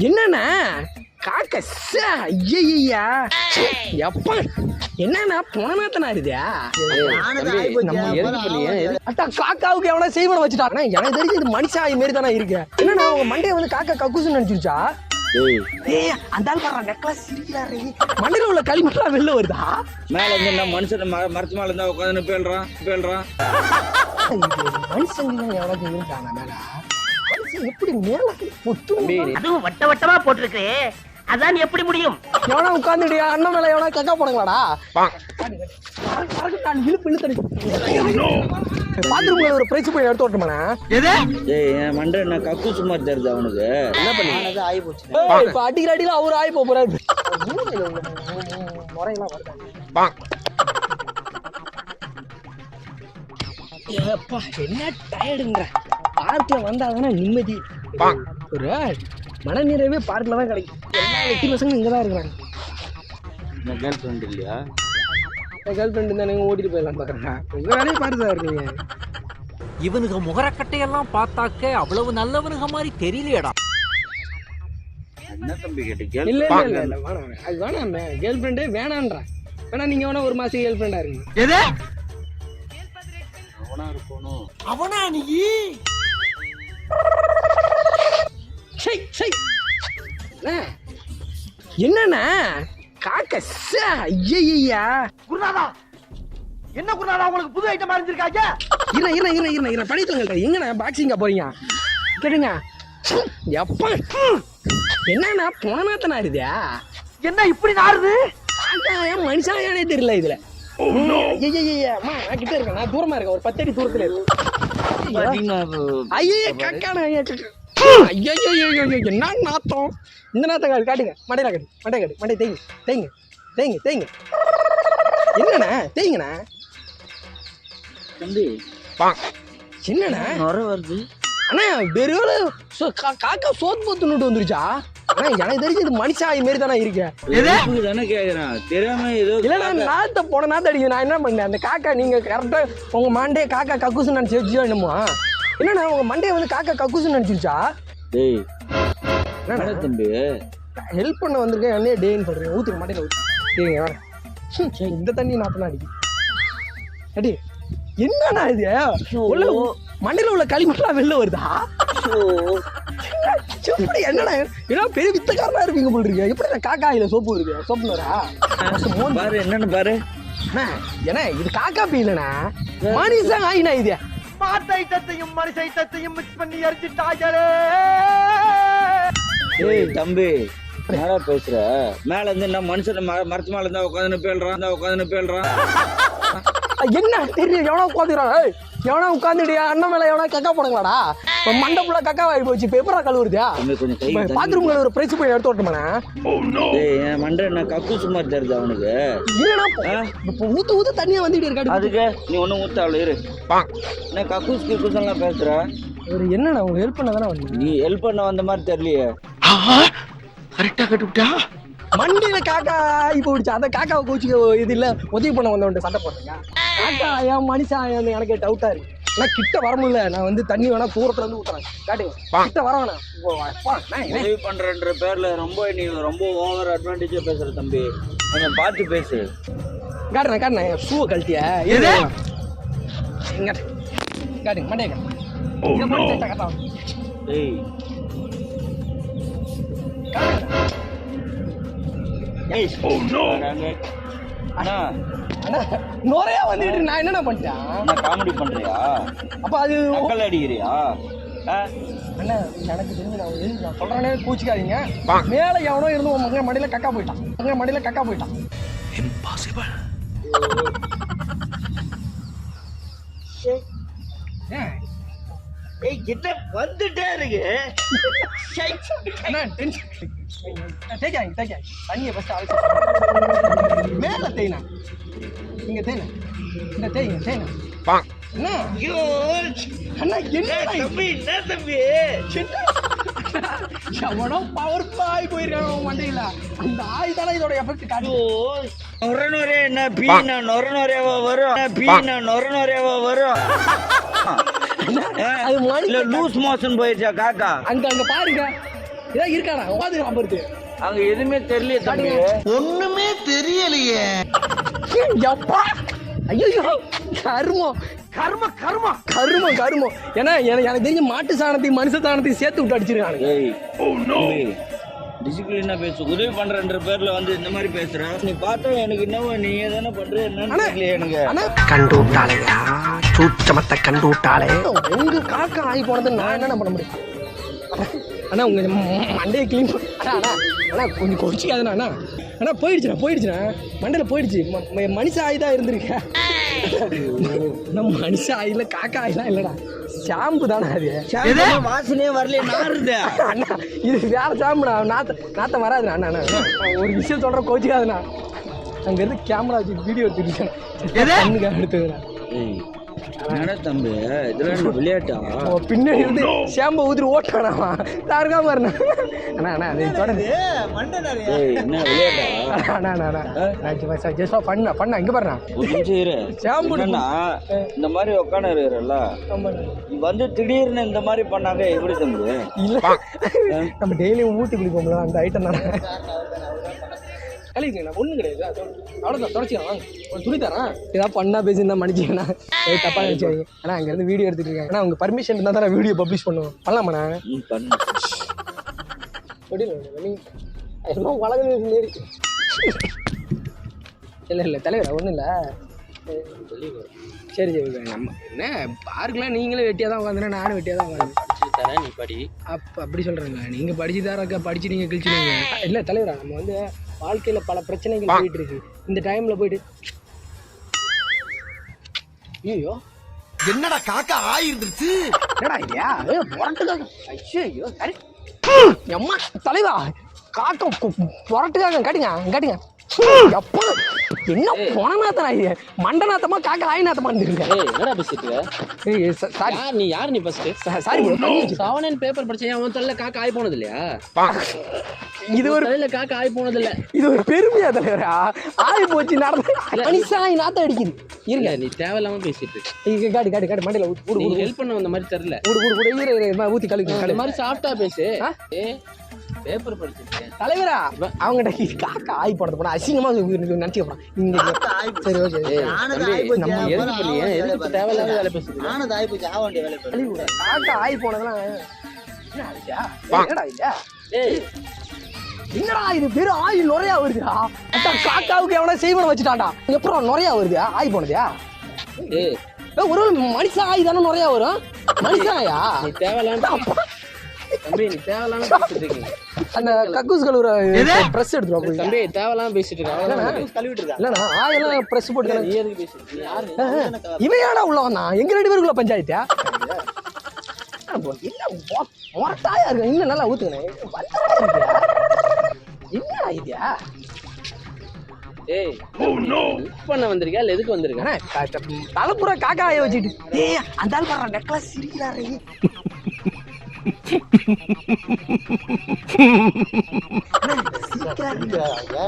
என்னண்ணா காக்க ஐயா எப்ப என்னண்ணா போனத்தனா இருதியா காக்காவுக்கு எவனா செய்வன வச்சுட்டாங்க எனக்கு தெரிஞ்சு இது மனுஷாயி மாரி தானே இருக்கு என்னன்னா உங்க மண்டைய வந்து காக்கா கக்கூசுன்னு நினைச்சிருச்சா அந்த நெக்லஸ் மண்டையில உள்ள களிமண்ணா வெளில வருதா மேல இருந்து மனுஷன் மரத்து மேல இருந்தா உட்காந்து பேல்றான் மனுஷன் எவனாச்சும் இருக்கானா மேல எப்படி மேல அதுவும் வட்ட வட்டமா போட்டிருக்கு அதான் எப்படி முடியும் எவனா உட்கார்ந்துடியா அண்ணன் மேல எவனா கக்கா போடுங்களாடா பாத்ரூம்ல ஒரு பிரைஸ் போய் எடுத்து ஓட்டுமாண்ணா என் மண்டை என்ன கக்கூசு மாதிரி தருது அவனுக்கு என்ன பண்ணி ஆகி போச்சு இப்ப அடிக்கிற அடியில அவரு ஆகி போறாரு முறையெல்லாம் வருதாங்க என்ன டயர்டுங்கிற பார்க்ல வந்தாங்கன்னா நிம்மதி ஒரு மன நிறைவே பார்க்ல தான் கிடைக்கும் எல்லா வெட்டி பசங்களும் இங்கதான் இருக்கிறாங்க கேர்ள் ஃப்ரெண்ட் இல்லையா கேர்ள் ஃப்ரெண்ட் இருந்தா நீங்க ஓட்டிட்டு போயிடலாம் பாக்குறேன் உங்க வேலையை பாருதா இருக்கீங்க இவனுக்கு முகரக்கட்டையெல்லாம் பார்த்தாக்க அவ்வளவு நல்லவனுங்க மாதிரி தெரியலையடா என்ன தம்பி கேட்டு இல்ல வேணாம் அது வேணாம் கேர்ள் ஃப்ரெண்டே வேணான்றேன் வேணா நீங்க வேணா ஒரு மாசம் கேர்ள் ஃப்ரெண்டா இருக்கீங்க அவனா இருக்கணும் அவனா நீ என்னண்ணா காக்க ஐயா குருநாதா என்ன குருநாதா உங்களுக்கு புது ஐட்டம் அறிஞ்சிருக்காங்க இர படித்தவங்கள்ட்ட எங்கண்ணா பாக்ஸிங்கா போறீங்க கேட்டுங்க எப்ப என்னண்ணா போனத்தனா இருதியா என்ன இப்படி நாறுது மனுஷாயானே தெரியல இதுல அம்மா நான் கிட்ட இருக்கேன் நான் தூரமா இருக்கேன் ஒரு 10 அடி தூரத்துல இருக்கு ஐயே கக்கான ஐயோ என்ன நாத்தம் இந்த நாத்தம் காட்டுங்க மண்டையில காட்டு மண்டை தேய்ங்க என்னண்ணா தேய்ங்கண்ணா தம்பி என்னண்ணா நுர வருது அண்ணா வெறும் காக்கா சோத்து போத்துன்னு வந்துருச்சா ஆனா எனக்கு தெரிஞ்சு இது மனுஷாயி மாரி தானே இருக்கு தானே கேக்குறேன் தெரியாம ஏதோ இல்ல நாத்த போன நாத்த அடிக்கும் நான் என்ன பண்ணேன் அந்த காக்கா நீங்க கரெக்டா உங்க மண்டைய காக்கா கக்கூசுன்னு நினைச்சு வச்சியோ என்னமோ என்னண்ணா உங்க மண்டைய வந்து காக்கா கக்கூசுன்னு நினைச்சிருச்சா டேய் என்ன தம்பி ஹெல்ப் பண்ண வந்திருக்கேன் என்னைய டேன்னு சொல்றீங்க ஊத்துங்க மண்டையில ஊத்துங்க வரேன் இந்த தண்ணி நாத்தம் அடிக்கும் அடி என்னண்ணா இது உள்ள மண்டையில உள்ள களிமண்ணா வெளில வருதா என்னடா ஏன்னா பெரிய வித்தக்காரனா இருப்பீங்க போல் இருக்கு எப்படி காக்காயில சோப்பு இருக்கு சோப்புனரா பாரு என்னன்னு பாரு ஏன்னா இது காக்கா பீ இல்லண்ணா மனுஷன் ஆயினா இது மாட்டு ஐட்டத்தையும் மனுஷ ஐட்டத்தையும் மிக்ஸ் பண்ணி எரிஞ்சிட்டாங்களே ஏய் தம்பி என்னடா பேசுற மேல இருந்து என்ன மனுஷன் மரத்து மேல இருந்தா உட்காந்து பேல்றான் என்ன தெரியும் எவனா உட்காந்துக்கிறான் எவனா உட்காந்துடியா அண்ணன் மேல எவனா கக்கா போடுங்களாடா மண்டை ஃபுல்லா கக்கா வாங்கி போச்சு பேப்பரா கழுவுறதா பாத்ரூம்ல ஒரு பிரைஸ் போய் எடுத்து ஓட்டுமாண்ணா என் மண்டை என்ன கக்கூசு மாதிரி தருது அவனுக்கு இல்லைன்னா இப்ப ஊத்து தண்ணியா வந்துட்டு இருக்காது அதுக்கு நீ ஒன்னும் ஊத்தாவல இரு என்ன கக்கூஸ் எல்லாம் பேசுற ஒரு என்னண்ணா உங்க ஹெல்ப் பண்ண தானே வந்து நீ ஹெல்ப் பண்ண வந்த மாதிரி தெரியலையே கரெக்டா கட்டுவிட்டா மண்டியில காக்கா இப்ப பிடிச்சா அந்த காக்காவை கோச்சிக்க இது இல்ல உதவி பண்ண வந்தவன்ட்டு சண்டை போடுறீங்க காக்கா ஏன் மனுஷன் எனக்கு டவுட்டா இருக்கு ஆனா கிட்ட வர முடியல நான் வந்து தண்ணி வேணா தூரத்துல இருந்து ஊத்துறேன் காட்டுங்க கிட்ட வர வேணாம் உதவி பண்றன்ற பேர்ல நீ ரொம்ப ஓவர் அட்வான்டேஜா பேசுற தம்பி கொஞ்சம் பார்த்து பேசு காட்டுறேன் ஷூவை கழட்டியா காட்டுங்க மண்டைய கட்டா டேய் நோரையா வந்துட்டு நான் என்னென்ன பண்ணிட்டேன் காமெடி பண்றியா அப்ப அது மக்கள் அடிக்கிறியா அண்ணா எனக்கு தெரிஞ்சு நான் சொல்றேனே கூச்சிக்காதீங்க மேல எவனோ இருந்து உங்க மடியில கக்கா போயிட்டான் இம்பாசிபிள் கிட்ட வந்துட்டே இருக்கு தண்ணியை ஃபர்ஸ்ட் மேல தேய்னா நீங்க தேய்னா இந்த தேய்ங்க அண்ணா தம்பி என்ன தம்பி எவனோ பவர்ஃபுல்லா ஆகி போயிருக்காங்க மண்டையில அந்த ஆய் தானே இதோட எஃபெக்ட் காட்டும் நொரநொரே என்ன பீனா நொரநொரேவா வரும் அது லூஸ் மோஷன் போயிடுச்சா காக்கா அங்க பாருங்க இதான் இருக்காடா உட்காந்து நம்பருது அங்க எதுவுமே தெரியல தம்பி. ஒண்ணுமே தெரியலையே. எப்பா ஐயோ கருமம் கர்மம் கர்மம் கருமம் கருமம். ஏன்னா எனக்கு தெரிஞ்ச மாட்டு சாணத்தையும் மனுஷ சாணத்தையும் சேர்த்து விட்டு அடிச்சிருக்காங்க. டிசிப்ளினா பேசு. உதவி பண்றன்ற பேர்ல வந்து இந்த மாதிரி பேசுற. நீ பார்த்தா எனக்கு என்னவோ நீ ஏதானே பண்ற என்னன்னு தெரியல எனக்கு. ஆனா கண்டு விட்டாளையா சூச்சமத்தை கண்டு விட்டாளே. உங்க காக்கா ஆகி போனது நான் என்ன பண்ண முடியும்? அண்ணா உங்க மண்டையை கிளீன் அண்ணா கொஞ்சம் கொச்சிக்காதுண்ணா அண்ணா. அண்ணா போயிடுச்சுண்ணா மண்டையில் போயிடுச்சு. மனுஷ ஆயுதான் இருந்திருக்கேன். நம்ம மனுஷ ஆயில காக்கா ஆயிலாம் இல்லடா, ஷாம்பு தானே அது. வாசனையே வரல நாருது. அண்ணா இது வேற ஷாம்புண்ணா. நாத்தம் வராதுண்ணா. அண்ணா அண்ணா ஒரு விஷயம் சொல்கிறேன் கோச்சிக்காதுண்ணா. அங்கேருந்து கேமரா வச்சு வீடியோ எடுத்துருக்கேன் எடுத்துதுண்ணா. என்னடா தம்பி இதெல்லாம் விளையாட்டா? பின்னாடி இருந்து ஷாம்பை ஊற்றி ஓட்டானாமா தாருக்காம பாருண்ணா. அண்ணா அண்ணா அது தொடர்ந்து என்ன விளையாட்டா? அண்ணா ஜஸ்ட் பண்ண இங்கே பாருண்ணா ஷாம்பு என்னன்னா இந்த மாதிரி உட்காந்து இருக்கிறல்ல வந்து திடீர்னு இந்த மாதிரி பண்ணாங்க எப்படி தம்பி? இல்லை நம்ம டெய்லியும் ஊற்றி குளிப்போம்ல அந்த ஐட்டம் தானே. கழிவுங்கண்ணா ஒன்றும் கிடையாது. அவ்வளோதான் தொடச்சிக்கலாம் வாங்க. ஒரு துணி தரேன் ஏதாவது பண்ணா பேசியிருந்தா மன்னிச்சிங்கண்ணா. தப்பாக நினச்சிங்க. ஆனால் அங்கேருந்து வீடியோ எடுத்துகிட்டு இருக்காங்க. ஆனால் உங்கள் பர்மிஷன் இருந்தால் தான் வீடியோ பப்ளிஷ் பண்ணுவோம். பண்ணலாமாண்ணா? எல்லாம் வளர்ந்து இல்லை தலைவர் ஒன்றும் இல்லை. சரி நம்ம என்ன பார்க்கலாம். நீங்களே வெட்டியாக தான் உட்காந்துனா நானும் வெட்டியாக தான் உட்காந்து தரேன், நீ படி. அப்படி சொல்கிறேங்க. நீங்கள் படிச்சு தரக்கா படிச்சு நீங்கள் கிழிச்சிடுங்க. இல்லை தலைவரா நம்ம வந்து வாழ்க்கையில் பல பிரச்சனைகள் போயிட்டு இருக்கு. இந்த டைமில் போயிட்டு ஐயோ என்னடா காக்கா ஆயிருந்துச்சு. என்னடா இல்லையா புரட்டுக்காக ஐயோ சரி எம்மா தலைவா காக்கா புரட்டுக்காக காட்டுங்க. எப்போ என்ன பொணநாத்தனா இது மண்டநாத்தமா காக்கா ஆயிநாத்தமா இருந்துருக்கேன். என்னடா பேசிட்டு சாரி நீ யார்? நீ ஃபர்ஸ்ட் சாரி சாவனன் பேப்பர் படிச்சேன். அவன் தலையில காக்கா ஆகி போனது இல்லையா? இது ஒரு தலையில காக்கா ஆகி போனது இல்ல. இது ஒரு பெருமையா தலைவரா? ஆகி போச்சு நடந்து மனுஷாய் நாத்தம் அடிக்குது. இருங்க நீ தேவையில்லாம பேசிட்டு இருக்க. காடு மண்டையில நீ ஹெல்ப் பண்ண வந்த மாதிரி தெரியல. ஊத்தி கழுவி இந்த மாதிரி சாஃப்டா பேசு. பேப்பர் படிச்சிருக்கேன் தலைவரா. அவங்ககிட்ட காக்கா ஆகி போனது போனா அசிங்கமா நினைச்சு போறான். சரி ஓகே நம்ம எதுக்கு பண்ணியே? எதுக்கு தேவையில்லாம வேலை பேசுறீங்க? ஆனது ஆகி போச்சு. ஆக வேண்டிய வேலை காக்கா ஆகி போனதெல்லாம் என்ன ஆயிடுச்சா? என்னடா இல்லையா? என்னடா இது வெறும் ஆயில் நுறையா வருதுடா. காக்காவுக்கு எவனா செய்வன வச்சுட்டான்டா. எப்பறம் நுறையா வருது ஆகி போனதா? ஒரு மனுஷன் ஆகி தானே நுறையா வரும். மனுஷனாயா? நீ தேவையில்லாம தம்பி, நீ தேவையில்லாம பேசிட்டு இருக்கீங்க. அந்த கக்கூஸ் கழுவுற பிரஸ் எடுத்துருவோம் தம்பி. தேவையில்லாம பேசிட்டு இருக்காங்க. இல்லண்ணா ஆயெல்லாம் பிரஸ் போட்டு நீ எதுக்கு பேசிட்டு? நீ யாரு? இவன் ஏடா உள்ள வந்தான்? எங்க 2 பேருக்குள்ள பஞ்சாயத்தா? மொரட்டாயா இருக்கு. இன்னும் நல்லா ஊத்துக்கணே. என்ன ஐடியா? ஏய் பண்ண வந்திருக்கியா இல்ல எதுக்கு வந்திருக்க? தலைப்புற காக்கா ஆய வச்சுட்டு அந்த ஆள் பாரு நெக்லஸ் சிரிக்கிறாரு.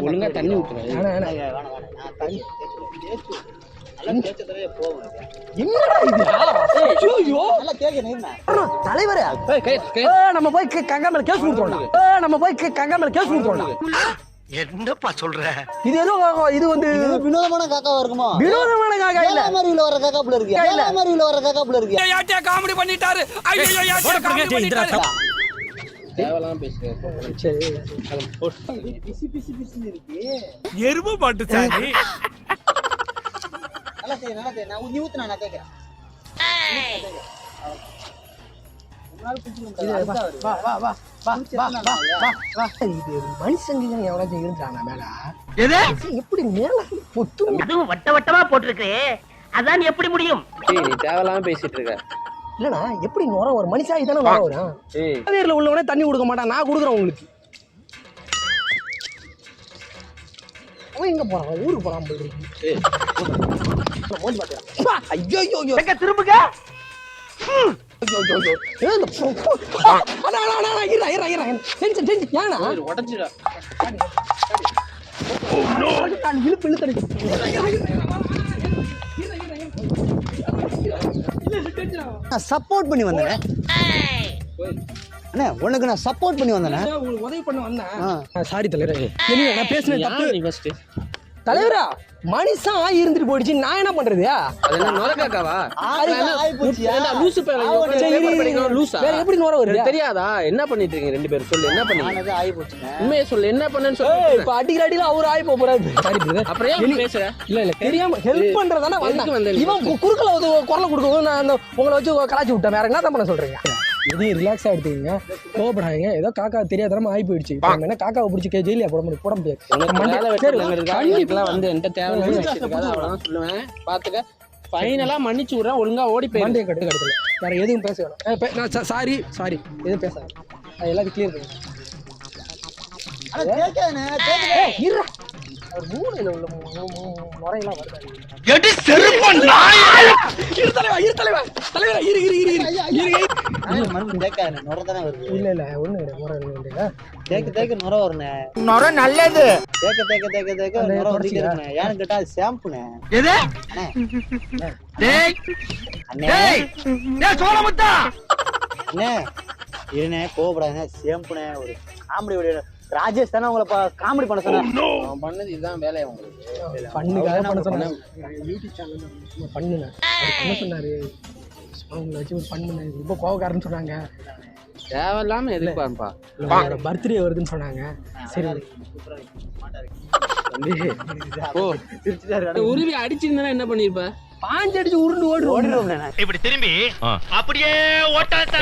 ஒழுங்கா தண்ணி ஊத்துறேன். தலைவரே நம்ம போய் கங்கா மேல கேஸ் கொடுத்துறோம். என்னப்பா சொல்ற? இது ஏதோ இது வந்து வினோதமான காக்காவா இருக்குமா? வினோதமான காக்கா இல்ல. மாதிரி வர காக்கா புள்ள இருக்கு. மாதிரி வர காக்கா புள்ள இருக்கு. யாட்டியா காமெடி பண்ணிட்டாரு. ஐயோ யாட்டியா காமெடி பண்ணிட்டாரு. தேவலாம் பேசுறேன். சரி பிசி இருக்கு. எருமை மாட்டு சாணி. நல்லா செய்ய நான் ஊத்துனா நான் கேக்குறேன். மனுஷங்க எவ்வளவு இருந்தாங்க மேல எப்படி மேல அதுவும் வட்ட வட்டமா போட்டிருக்கே அதான் எப்படி முடியும்? நீ தேவையில்லாம பேசிட்டு இருக்க. இல்லண்ணா எப்படி நுர ஒரு மனுஷாயி தானே நுர வரும். வேர்ல உள்ளவனே தண்ணி கொடுக்க மாட்டான். நான் கொடுக்குறேன் உங்களுக்கு. அவன் எங்க போறான்? ஊருக்கு போறான் போய். ஐயோ திரும்புங்க. உடஞ்சிடா. சப்போர்ட் பண்ணி வந்தேன். அண்ணே உனக்கு நான் சப்போர்ட் பண்ணி வந்தேனே. உங்களுக்கு உதவி பண்ண வந்தேன். சாரி தலைவரே, என்ன நான் பேசுனது தப்பு. நீ ஃபர்ஸ்ட் தலைவரா மனுஷன் ஆகி இருந்துட்டு போயிடுச்சு, நான் என்ன பண்றது? அது என்ன நொரக்காக்காவா? ஆயிப்போச்சியா? லூசு பேல லூசா? வேற எப்படி நோர வருது? தெரியாதா? என்ன பண்ணிட்டு இருக்கீங்க ரெண்டு பேரும்? சொல்லு, என்ன பண்ணீங்க? ஆனது ஆயிப்போச்சுங்க. உண்மையை சொல்லு, என்ன பண்ணேன்னு சொல்லு. இப்ப அடிக்கிற அடியில அவர் ஆகி போறாரு. Sorry brother. அப்புறம் ஏன் பேசுற? இல்ல தெரியாம ஹெல்ப் பண்றதானே வந்தேன். இவன் குறுக்கல குரல் கொடுக்கவும் நான் அந்த உங்களை வச்சு கலாச்சி விட்டேன். வேற என்ன பண்ண சொல்றீங்க? எதையும் ரிலாக்ஸா எடுத்துக்கீங்க, கோவப்படாதீங்க. ஏதோ காக்கா தெரியாதனமா ஆகி போயிடுச்சு. என்ன காக்காவை பிடிச்சி ஜெயிலியா போட முடியாது. வந்து என்கிட்ட தேவையில்லை அவ்வளவுதான் சொல்லுவேன். பாத்துக்க, ஃபைனலா மன்னிச்சு விடுறேன், ஒழுங்கா ஓடி போய் மண்டையை கட்டு கடத்துல வேற எதுவும் பேச வேணாம். நான் சாரி எதுவும் பேச எல்லாத்தையும் கிளியர் பண்ணி இருறா. ஒரு மூளையில உள்ள முறையெல்லாம் வருது. மறுபடியும் கேட்காது நுர தானே வருது. இல்ல ஒண்ணு கிடையாது. முறை இல்லையா? தேக்க நுர வருண்ணே. நொர நல்லது. தேக்க நுர வந்துட்டே இருக்குண்ணே. ஏன்னு கேட்டா அது ஷாம்புண்ணே. எது? டேய் அண்ணே டேய் சோளமுத்தா. அண்ணே இருண்ணே, கோவப்படாதுண்ணே. ஷாம்புண்ணே. ஒரு காமெடி வீடியோ ராஜேஷ் தானே உங்களை காமெடி பண்ண சொன்னேன். அவன் பண்ணது இதுதான் வேலையை உங்களுக்கு. பண்ணுக்காக பண்ண சொன்னேன். யூடியூப் சேனல் பண்ணுங்க பண்ண சொன்னாரு. அவங்களை வச்சு ஒரு பண்ணு ரொம்ப கோவக்காரன்னு சொன்னாங்க. தேவையில்லாம எதிர்பார்ப்பா. பர்த்டே வருதுன்னு சொன்னாங்க. சரி உருவி அடிச்சிருந்தா என்ன பண்ணிருப்ப? பாஞ்சு அடிச்சு உருண்டு ஓடுறோம். ஓடிடுவோம். இப்படி திரும்பி அப்படியே ஓட்டாத.